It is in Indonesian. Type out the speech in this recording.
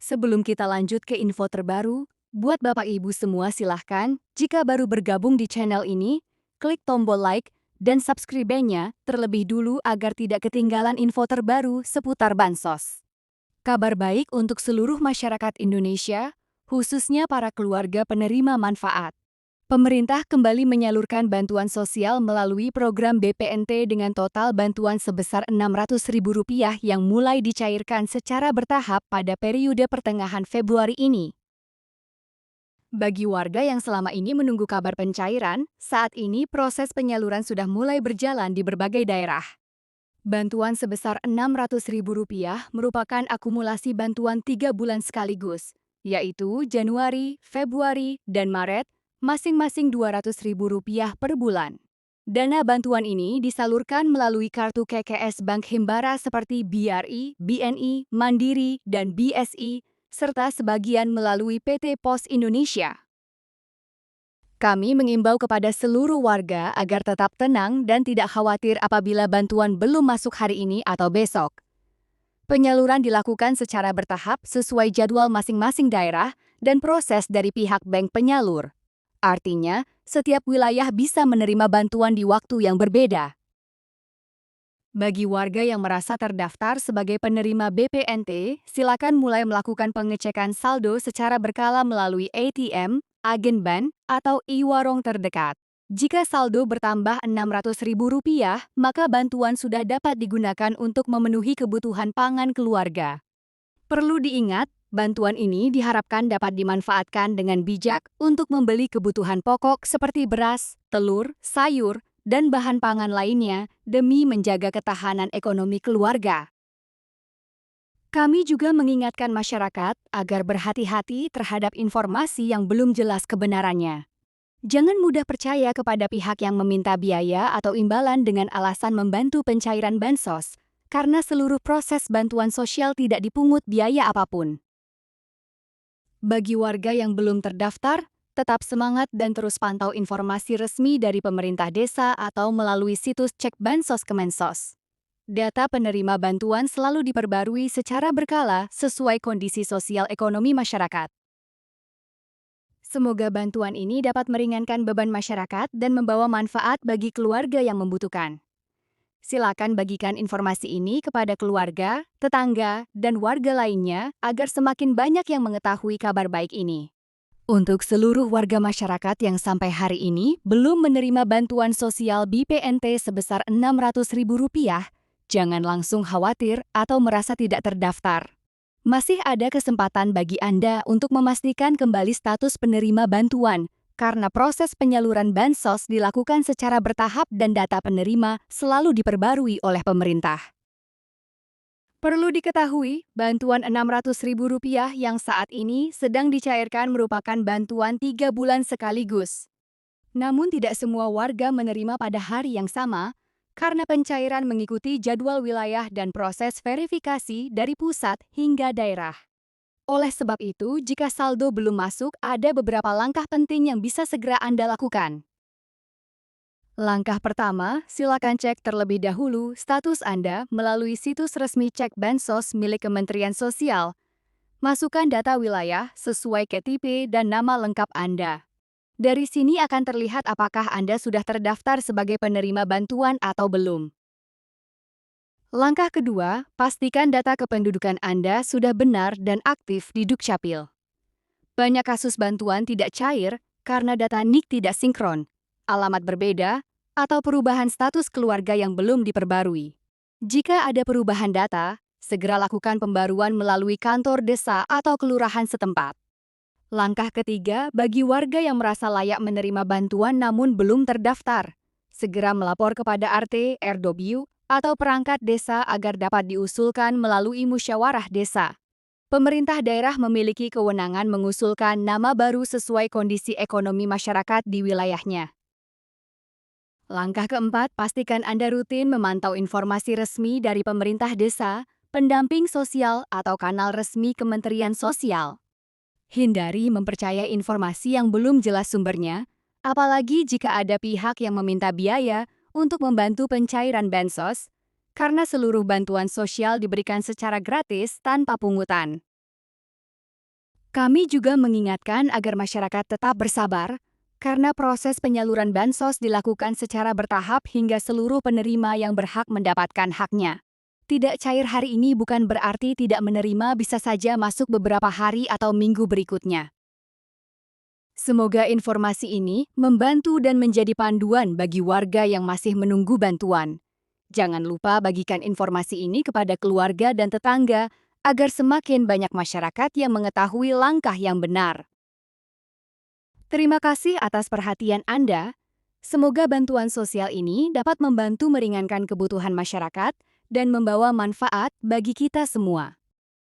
Sebelum kita lanjut ke info terbaru, buat Bapak Ibu semua silahkan, jika baru bergabung di channel ini, klik tombol like dan subscribe-nya terlebih dulu agar tidak ketinggalan info terbaru seputar Bansos. Kabar baik untuk seluruh masyarakat Indonesia, khususnya para keluarga penerima manfaat. Pemerintah kembali menyalurkan bantuan sosial melalui program BPNT dengan total bantuan sebesar Rp600.000 yang mulai dicairkan secara bertahap pada periode pertengahan Februari ini. Bagi warga yang selama ini menunggu kabar pencairan, saat ini proses penyaluran sudah mulai berjalan di berbagai daerah. Bantuan sebesar Rp600.000 merupakan akumulasi bantuan 3 bulan sekaligus, yaitu Januari, Februari, dan Maret, masing-masing Rp200.000 per bulan. Dana bantuan ini disalurkan melalui kartu KKS Bank Himbara seperti BRI, BNI, Mandiri, dan BSI, serta sebagian melalui PT Pos Indonesia. Kami mengimbau kepada seluruh warga agar tetap tenang dan tidak khawatir apabila bantuan belum masuk hari ini atau besok. Penyaluran dilakukan secara bertahap sesuai jadwal masing-masing daerah dan proses dari pihak bank penyalur. Artinya, setiap wilayah bisa menerima bantuan di waktu yang berbeda. Bagi warga yang merasa terdaftar sebagai penerima BPNT, silakan mulai melakukan pengecekan saldo secara berkala melalui ATM, agen bank, atau e-warung terdekat. Jika saldo bertambah Rp600.000, maka bantuan sudah dapat digunakan untuk memenuhi kebutuhan pangan keluarga. Perlu diingat, bantuan ini diharapkan dapat dimanfaatkan dengan bijak untuk membeli kebutuhan pokok seperti beras, telur, sayur, dan bahan pangan lainnya demi menjaga ketahanan ekonomi keluarga. Kami juga mengingatkan masyarakat agar berhati-hati terhadap informasi yang belum jelas kebenarannya. Jangan mudah percaya kepada pihak yang meminta biaya atau imbalan dengan alasan membantu pencairan bansos, karena seluruh proses bantuan sosial tidak dipungut biaya apapun. Bagi warga yang belum terdaftar, tetap semangat dan terus pantau informasi resmi dari pemerintah desa atau melalui situs cek Bansos Kemensos. Data penerima bantuan selalu diperbarui secara berkala sesuai kondisi sosial ekonomi masyarakat. Semoga bantuan ini dapat meringankan beban masyarakat dan membawa manfaat bagi keluarga yang membutuhkan. Silakan bagikan informasi ini kepada keluarga, tetangga, dan warga lainnya agar semakin banyak yang mengetahui kabar baik ini. Untuk seluruh warga masyarakat yang sampai hari ini belum menerima bantuan sosial BPNT sebesar Rp600.000, jangan langsung khawatir atau merasa tidak terdaftar. Masih ada kesempatan bagi Anda untuk memastikan kembali status penerima bantuan, karena proses penyaluran bansos dilakukan secara bertahap dan data penerima selalu diperbarui oleh pemerintah. Perlu diketahui, bantuan Rp600.000 yang saat ini sedang dicairkan merupakan bantuan 3 bulan sekaligus. Namun tidak semua warga menerima pada hari yang sama, karena pencairan mengikuti jadwal wilayah dan proses verifikasi dari pusat hingga daerah. Oleh sebab itu, jika saldo belum masuk, ada beberapa langkah penting yang bisa segera Anda lakukan. Langkah pertama, silakan cek terlebih dahulu status Anda melalui situs resmi Cek Bansos milik Kementerian Sosial. Masukkan data wilayah sesuai KTP dan nama lengkap Anda. Dari sini akan terlihat apakah Anda sudah terdaftar sebagai penerima bantuan atau belum. Langkah kedua, pastikan data kependudukan Anda sudah benar dan aktif di Dukcapil. Banyak kasus bantuan tidak cair karena data NIK tidak sinkron, alamat berbeda, atau perubahan status keluarga yang belum diperbarui. Jika ada perubahan data, segera lakukan pembaruan melalui kantor desa atau kelurahan setempat. Langkah ketiga, bagi warga yang merasa layak menerima bantuan namun belum terdaftar, segera melapor kepada RT, RW, atau perangkat desa agar dapat diusulkan melalui musyawarah desa. Pemerintah daerah memiliki kewenangan mengusulkan nama baru sesuai kondisi ekonomi masyarakat di wilayahnya. Langkah keempat, pastikan Anda rutin memantau informasi resmi dari pemerintah desa, pendamping sosial, atau kanal resmi Kementerian Sosial. Hindari mempercayai informasi yang belum jelas sumbernya, apalagi jika ada pihak yang meminta biaya untuk membantu pencairan bansos, karena seluruh bantuan sosial diberikan secara gratis tanpa pungutan. Kami juga mengingatkan agar masyarakat tetap bersabar, karena proses penyaluran bansos dilakukan secara bertahap hingga seluruh penerima yang berhak mendapatkan haknya. Tidak cair hari ini bukan berarti tidak menerima bisa saja masuk beberapa hari atau minggu berikutnya. Semoga informasi ini membantu dan menjadi panduan bagi warga yang masih menunggu bantuan. Jangan lupa bagikan informasi ini kepada keluarga dan tetangga agar semakin banyak masyarakat yang mengetahui langkah yang benar. Terima kasih atas perhatian Anda. Semoga bantuan sosial ini dapat membantu meringankan kebutuhan masyarakat dan membawa manfaat bagi kita semua.